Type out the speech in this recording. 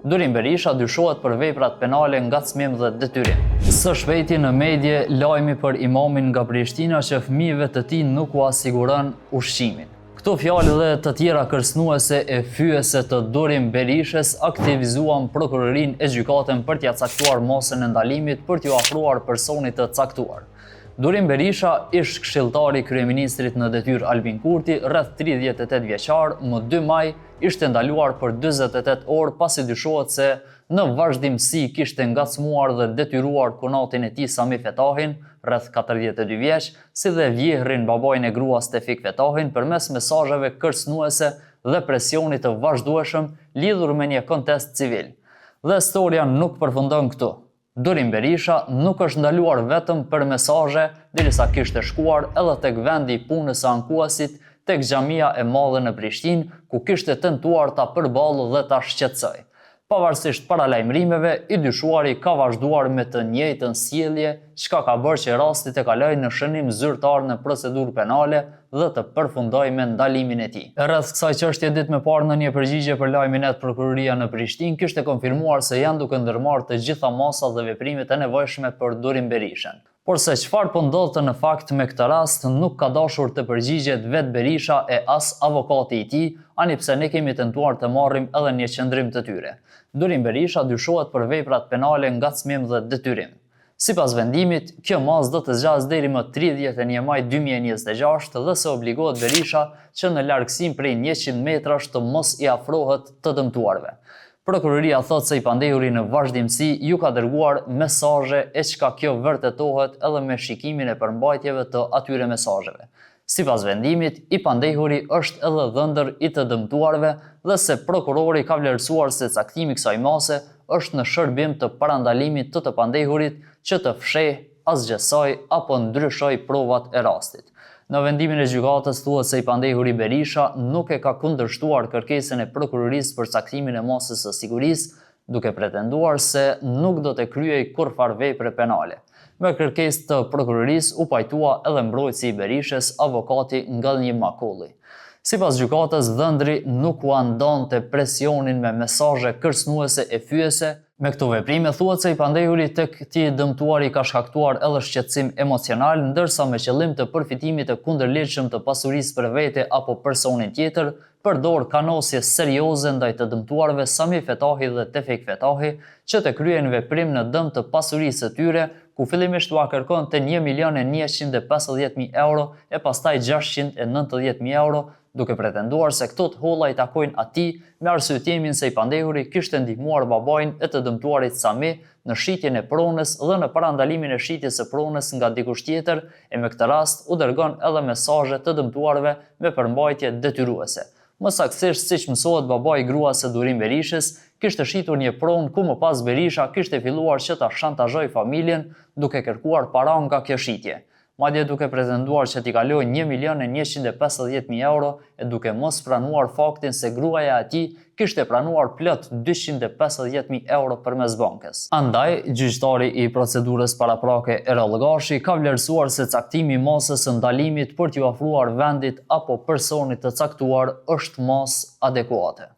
Durim Berisha dyshohet për veprat penale, ngacmim dhe detyrim. Së shpejti në medje lajmi për imamin nga Prishtina që fëmijëve të tij nuk u asiguron ushqimin. Këto fjalë dhe të tjera kërcënuese e fyese të Durim Berishës aktivizuan prokurorinë e gjykatën për t'ia caktuar mosën e ndalimit për t'u afruar personit të caktuar. Durim Berisha ish këshilltari kryeministrit në detyrë Albin Kurti, rreth 38 vjeçar, më 2 maj ishte ndaluar për 48 orë pasi dyshohet se në vazhdimsi kishte ngacmuar dhe detyruar kunatin e tij Sami Fetahin, rreth 42 vjeç, si dhe vjehrin babain e gruas Tefik Fetahin përmes mesazheve kërcënuese dhe presionit të vazhdueshëm lidhur me një kontest civil. Dhe storia nuk përfundon këtu. Durim Berisha nuk është ndaluar vetëm për mesazhe, derisa kishte shkuar edhe tek vendi i punës së ankuesit, tek xhamia e madhe në Prishtinë, ku kishte tentuar ta përballë dhe ta shqetësoj. Pavarësisht paralajmërimeve, i dyshuari ka vazhduar me të njëjtën sjellje, çka ka bërë që rasti të kalojë në shënim zyrtar në procedurë penale dhe të përfundojë me ndalimin e tij. Rreth kësaj çështje ditë më parë në një përgjigje për lajmin e prokuroria në Prishtinë kishte konfirmuar se janë duke ndërmarrë të gjitha masat dhe veprimet e nevojshme për Durim Berishën. Por se çfarë po ndodhte në fakt me këtë rast nuk ka dashur të përgjigjet vet Berisha e as avokati i tij, ani pse ne kemi tentuar të marrim edhe një qendrim të tyre. Durim Berisha dyshohet për veprat penale, ngacmim dhe detyrim. Sipas vendimit, kjo masë do të zgjasë deri më 31 maj 2026 dhe se obligohet Berisha që në largësim prej 100 metrash të mos i afrohet të dëmtuarve. Prokuroria thot se i pandehuri në vazhdimsi ju ka dërguar mesazhe e çka kjo vërtetohet edhe me shikimin e përmbajtjeve të atyre mesazheve. Sipas vendimit, i pandehuri është edhe dhëndër i të dëmtuarve dhe se prokurori ka vlerësuar se caktimi kësaj mase është në shërbim të parandalimit të pandehurit që të fshehë, asgjësoj apo ndryshoj provat e rastit. Në vendimin e gjykatës thuhet se i pandehuri Berisha nuk e ka kundërshtuar kërkesën e prokurorisë për caktimin e masës së sigurisë, duke pretenduar se nuk do të kryej kurrfarë vepre penale. Me kërkesë të prokurorisë u pajtua edhe mbrojtësi i Berishës, avokati Ngallënjim Makolli. Sipas gjykatës, dhëndri nuk u andonte presionin me mesazhe kërcënuese e fyese. Me këto veprime thuhet se i pandehuri tek këtij dëmtuari ka shkaktuar edhe shqetësim emocional, ndërsa me qëllim të përfitimit të kundërligjshëm të pasurisë për vete apo personin tjetër, përdor kanosje serioze ndaj të dëmtuarve Sami Fetahi dhe Tefik Fetahi që të kryen veprim në dëm të pasurisë së tyre, ku fillimisht u kërkonte 1.150.000 euro e pastaj 690.000 euro, duke pretenduar se këto të holla i takojnë atij me arsyetimin se i pandehuri kishte ndihmuar babain e të dëmtuarit Sami në shitjen e pronës dhe në parandalimin e shitjes së pronës nga dikush tjetër, e me këtë rast u dërgon edhe mesazhe të dëmtuarve me përmbajtje detyruese. Më saktësisht, siç mësohet, babai i gruas së Durim Berishës kishte shitur një pronë ku më pas Berisha kishte filluar që ta shantazhojë familjen duke kërkuar para nga kjo shitje. Madje duke pretenduar që t'i kalojë 1.150.000 euro e duke mos pranuar faktin se gruaja e tij kishte pranuar plot 250.000 euro përmes bankës. Andaj, gjyqtari i procedurës paraprake Erol Gashi ka vlerësuar se caktimi i masës së ndalimit për t'u ofruar vendit apo personit të caktuar është masë adekuate.